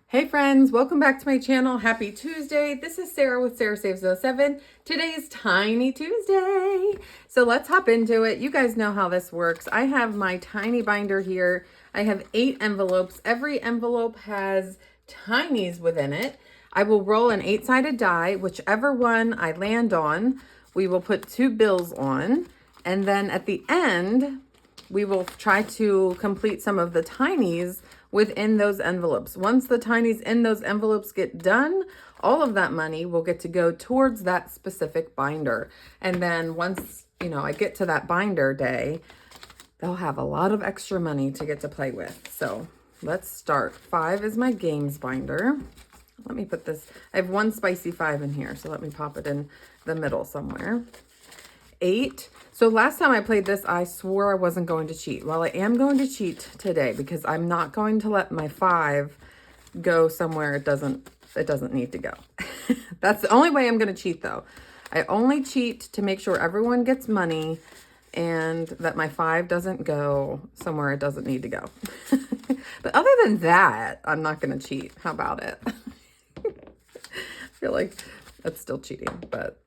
Hey friends, welcome back to my channel. Happy Tuesday. This is Sarah with Sarah Saves 07. Today is Tiny Tuesday. So let's hop into it. You guys know how this works. I have my tiny binder here. I have 8 envelopes. Every envelope has tinies within it. I will roll an 8-sided die. Whichever one I land on, we will put 2 bills on. And then at the end, we will try to complete some of the tinies within those envelopes. Once the tinies in those envelopes get done, all of that money will get to go towards that specific binder. And then once, I get to that binder day, they'll have a lot of extra money to get to play with. So let's start. 5 is my games binder. Let me put this, I have 1 spicy 5 in here, so let me pop it in the middle somewhere. 8. So last time I played this, I swore I wasn't going to cheat. Well, I am going to cheat today because I'm not going to let my 5 go somewhere it doesn't need to go. That's the only way I'm going to cheat though. I only cheat to make sure everyone gets money and that my 5 doesn't go somewhere it doesn't need to go. But other than that, I'm not going to cheat. How about it? I feel like that's still cheating, but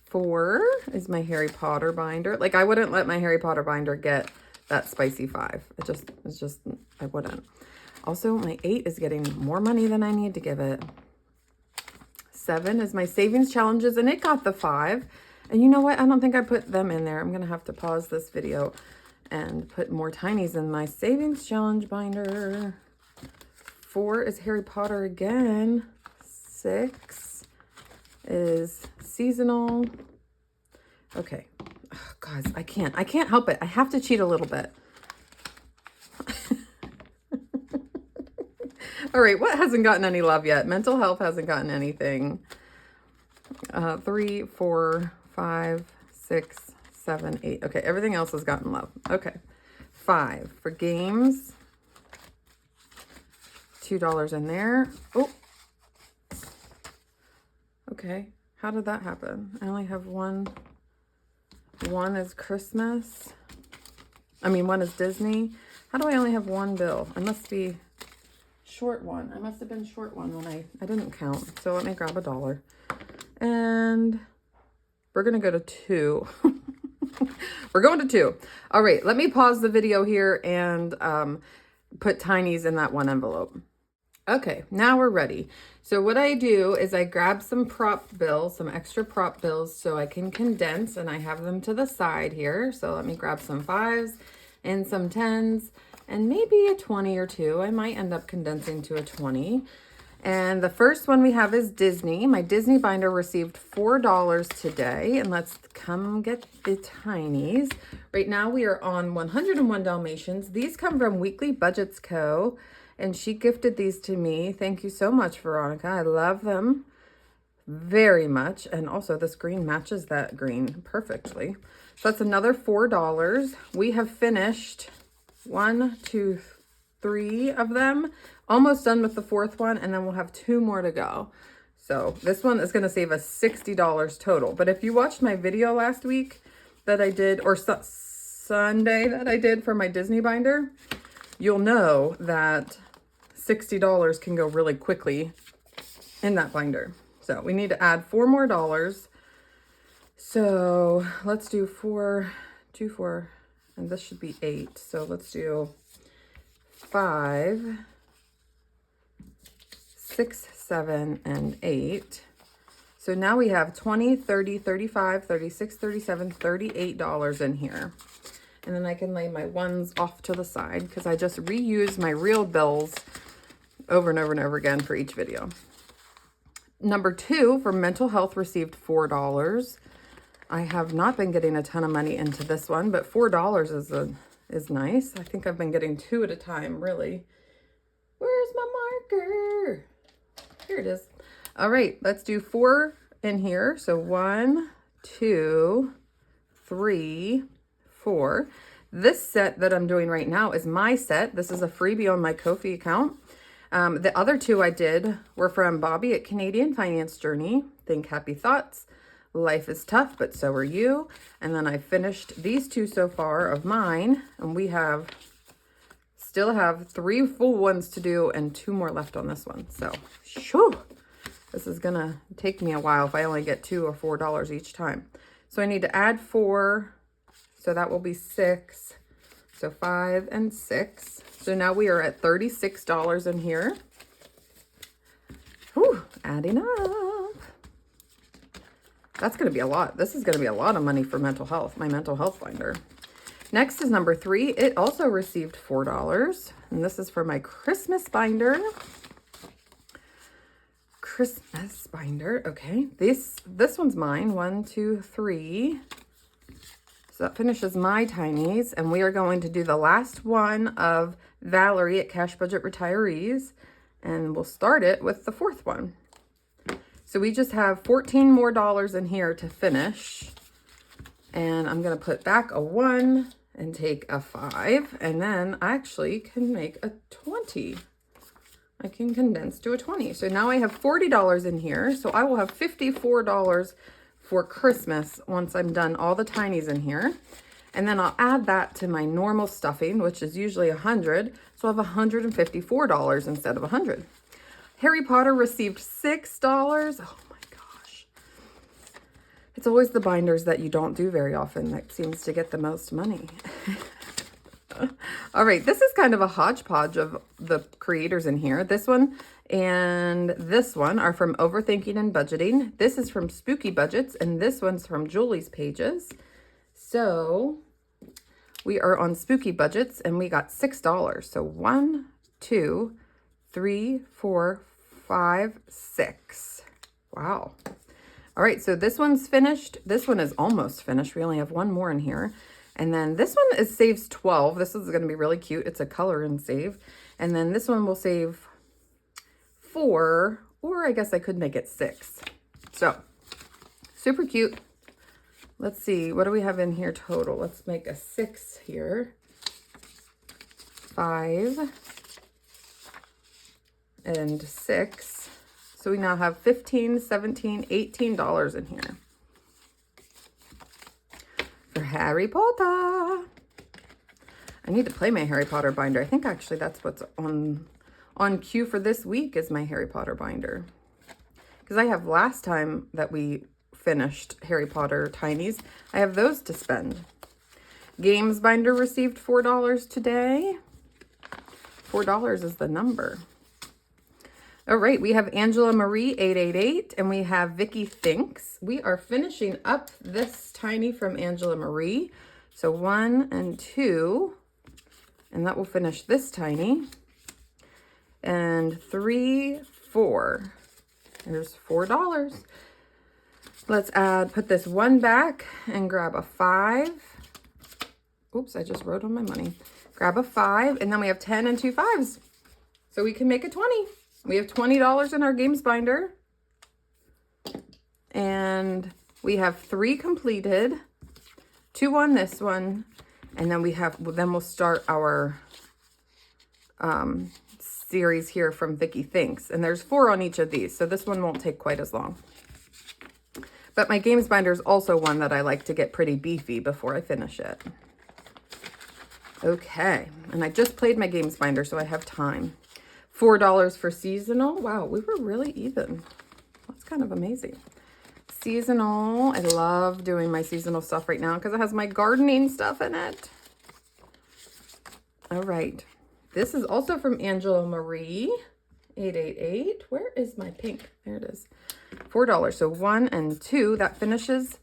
4 is my Harry Potter binder. Like, I wouldn't let my Harry Potter binder get that spicy 5. It's just, I wouldn't. Also, my 8 is getting more money than I need to give it. 7 is my savings challenges, and it got the 5. And you know what? I don't think I put them in there. I'm going to have to pause this video and put more tinies in my savings challenge binder. 4 is Harry Potter again. 6 is seasonal. Okay. Oh, guys, I can't help it. I have to cheat a little bit. All right, what hasn't gotten any love yet? Mental health hasn't gotten anything. 3, 4, 5, 6, 7, 8. Okay, everything else has gotten love. Okay. 5 for games. $2 in there. Oh. Okay. How did that happen? I only have one. 1 is Christmas. I mean, 1 is Disney. How do I only have 1 bill? I must be short 1. I must have been short 1 when I didn't count. So let me grab $1. And we're going to go to 2. We're going to 2. All right, let me pause the video here and put tinies in that 1 envelope. Okay, now we're ready. So what I do is I grab some prop bills, some extra prop bills so I can condense, and I have them to the side here. So let me grab some 5s and some 10s and maybe a 20 or 2. I might end up condensing to a 20. And the first one we have is Disney. My Disney binder received $4 today, and let's come get the tinies. Right now we are on 101 Dalmatians. These come from Weekly Budgets Co., and she gifted these to me. Thank you so much, Veronica. I love them very much. And also this green matches that green perfectly. So that's another $4. We have finished 1, 2, 3 of them. Almost done with the 4th one. And then we'll have 2 more to go. So this one is going to save us $60 total. But if you watched my video last week that I did, or Sunday that I did for my Disney binder, you'll know that $60 can go really quickly in that binder. So we need to add 4 more dollars. So let's do 4, 2, 4, and this should be 8. So let's do 5, 6, 7, and 8. So now we have 20, 30, 35, 36, 37, $38 in here. And then I can lay my 1s off to the side because I just reuse my real bills over and over and over again for each video. Number 2 for mental health received $4. I have not been getting a ton of money into this one, but $4 is nice. I think I've been getting 2 at a time, really. Where's my marker? Here it is. All right, let's do 4 in here. So 1, 2, 3, 4. This set that I'm doing right now is my set. This is a freebie on my Ko-fi account. The other 2 I did were from Bobby at Canadian Finance Journey. Think Happy Thoughts. Life is tough, but so are you. And then I finished these 2 so far of mine. And we have Still have 3 full ones to do and 2 more left on this one. So, shoo, this is gonna take me a while if I only get $2 or $4 each time. So I need to add 4, so that will be 6. So 5 and 6. So now we are at $36 in here. Whew, adding up. That's gonna be a lot. This is gonna be a lot of money for mental health, my mental health binder. Next is number 3. It also received $4, and this is for my Christmas binder. Christmas binder, okay. This one's mine, 1, 2, 3. So that finishes my tinies, and we are going to do the last one of Valerie at Cash Budget Retirees, and we'll start it with the 4th one. So we just have $14 more in here to finish, and I'm gonna put back a 1 and take a 5, and then I actually can make a 20. I can condense to a 20. So now I have $40 in here, so I will have $54 for Christmas once I'm done all the tinies in here. And then I'll add that to my normal stuffing, which is usually $100, so I'll have $154 instead of $100. Harry Potter received $6. Oh my gosh. It's always the binders that you don't do very often that seems to get the most money. All right, this is kind of a hodgepodge of the creators in here. This one and this one are from Overthinking and Budgeting. This is from Spooky Budgets, and this one's from Julie's Pages. So we are on Spooky Budgets, and we got $6. So 1, 2, 3, 4, 5, 6. Wow. All right, so this one's finished. This one is almost finished. We only have 1 more in here. And then this one saves 12. This is going to be really cute. It's a color and save. And then this one will save 4, or I guess I could make it 6. So super cute. Let's see, what do we have in here total? Let's make a 6 here. 5 and 6. So we now have $15, $17, $18 in here for Harry Potter. I need to play my Harry Potter binder. I think actually that's what's on cue for this week is my Harry Potter binder. Because I have last time that we finished Harry Potter tinies, I have those to spend. Games binder received $4 today. $4 is the number. All right, we have Angela Marie 888, and we have Vicky Thinks. We are finishing up this tiny from Angela Marie. So 1 and 2, and that will finish this tiny. And 3, 4. There's $4. Let's put this 1 back and grab a 5. Oops, I just wrote on my money. Grab a 5, and then we have 10 and 2 5s. So we can make a 20. We have $20 in our games binder. And we have 3 completed, 2 on this one, and then we'll start our series here from Vicky Thinks. And there's 4 on each of these, so this one won't take quite as long. But my games binder is also one that I like to get pretty beefy before I finish it. Okay, and I just played my games binder, so I have time. $4 for seasonal. Wow, we were really even. That's kind of amazing. Seasonal. I love doing my seasonal stuff right now because it has my gardening stuff in it. All right. This is also from Angela Marie 888. Where is my pink? There it is. $4. So 1 and 2. That finishes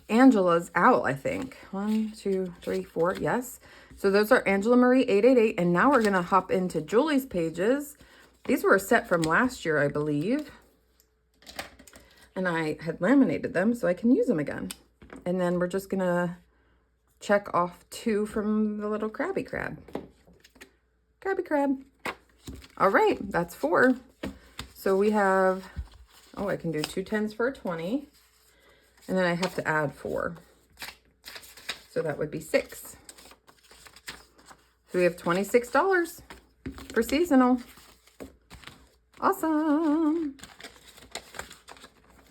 Angela's owl, I think. 1, 2, 3, 4. Yes. So those are Angela Marie 888. And now we're going to hop into Julie's Pages. These were a set from last year, I believe. And I had laminated them so I can use them again. And then we're just going to check off 2 from the little Krabby Krab. Krabby Krab. All right, that's 4. So we have, I can do 2 10s for a 20. And then I have to add 4. So that would be 6. So we have $26 for seasonal. Awesome.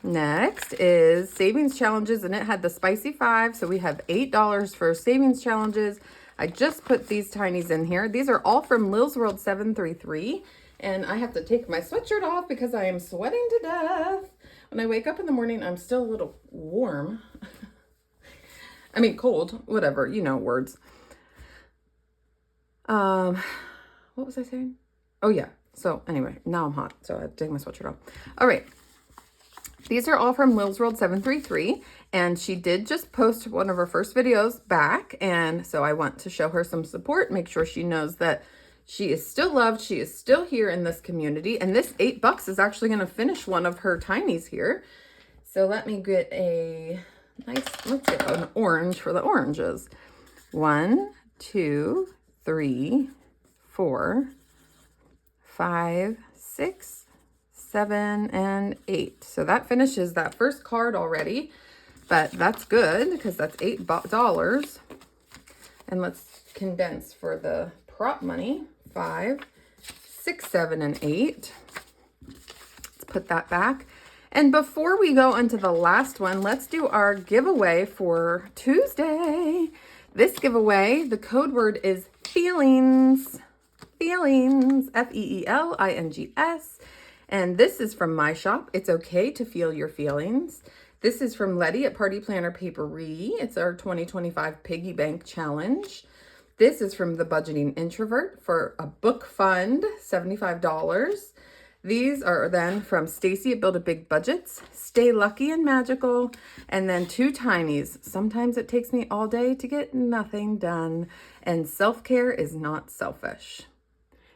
Next is savings challenges, and it had the spicy 5. So we have $8 for savings challenges. I just put these tinies in here. These are all from Lil's World 733. And I have to take my sweatshirt off because I am sweating to death. When I wake up in the morning, I'm still a little warm. I mean, cold, whatever, you know, words. What was I saying? Oh yeah. So anyway, now I'm hot, so I have to take my sweatshirt off. All right. These are all from Lil's World 733, and she did just post one of her first videos back, and so I want to show her some support, make sure she knows that she is still loved, she is still here in this community, and this $8 is actually going to finish one of her tinies here. So let me get a nice, let's get an orange for the oranges. 1, 2, 3, 4, 5, 6, 7, and 8. So that finishes that first card already, but that's good because that's $8. And let's condense for the prop money. 5, 6, 7, and 8. Let's put that back. And before we go into the last one, let's do our giveaway for Tuesday. This giveaway, the code word is feelings. Feelings, F-E-E-L-I-N-G-S. And this is from my shop. It's okay to feel your feelings. This is from Letty at Party Planner Papery. It's our 2025 Piggy Bank Challenge. This is from The Budgeting Introvert for a book fund, $75. These are then from Stacy at Build a Big Budgets, Stay Lucky and Magical, and then 2 tinies. Sometimes it takes me all day to get nothing done, and self-care is not selfish.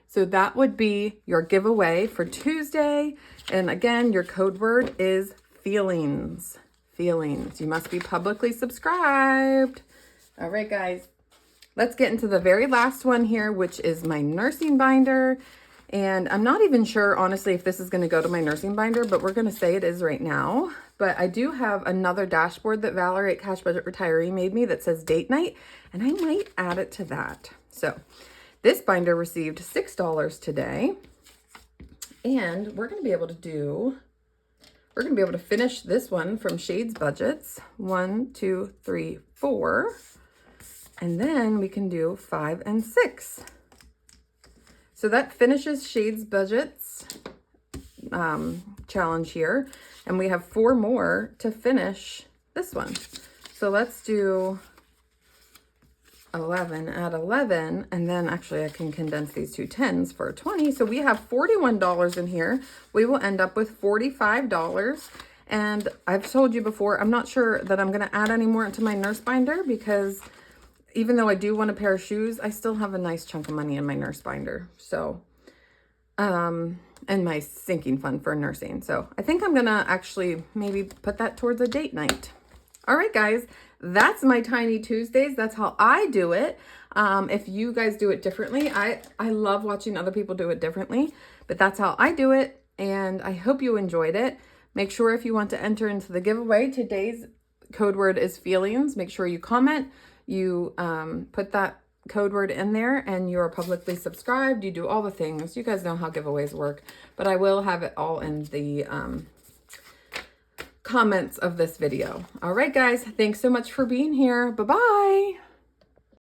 So that would be your giveaway for Tuesday. And again, your code word is feelings. Feelings. You must be publicly subscribed. All right, guys. Let's get into the very last one here, which is my nursing binder. And I'm not even sure, honestly, if this is going to go to my nursing binder, but we're going to say it is right now. But I do have another dashboard that Valerie at Cash Budget Retiree made me that says date night, and I might add it to that. So this binder received $6 today, and we're going to be able to finish this one from Shades Budgets. 1, 2, 3, 4. And then we can do 5 and 6. So that finishes Shades Budgets challenge here. And we have 4 more to finish this one. So let's do 11 at 11. And then actually I can condense these 2 10s for 20. So we have $41 in here. We will end up with $45. And I've told you before, I'm not sure that I'm going to add any more into my nurse binder because even though I do want a pair of shoes, I still have a nice chunk of money in my nurse binder. So, and my sinking fund for nursing. So I think I'm going to actually maybe put that towards a date night. All right, guys, that's my Tiny Tuesdays. That's how I do it. If you guys do it differently, I love watching other people do it differently, but that's how I do it. And I hope you enjoyed it. Make sure if you want to enter into the giveaway, today's code word is feelings. Make sure you comment. You put that code word in there and you're publicly subscribed. You do all the things. You guys know how giveaways work, but I will have it all in the comments of this video. All right, guys, thanks so much for being here. Bye-bye.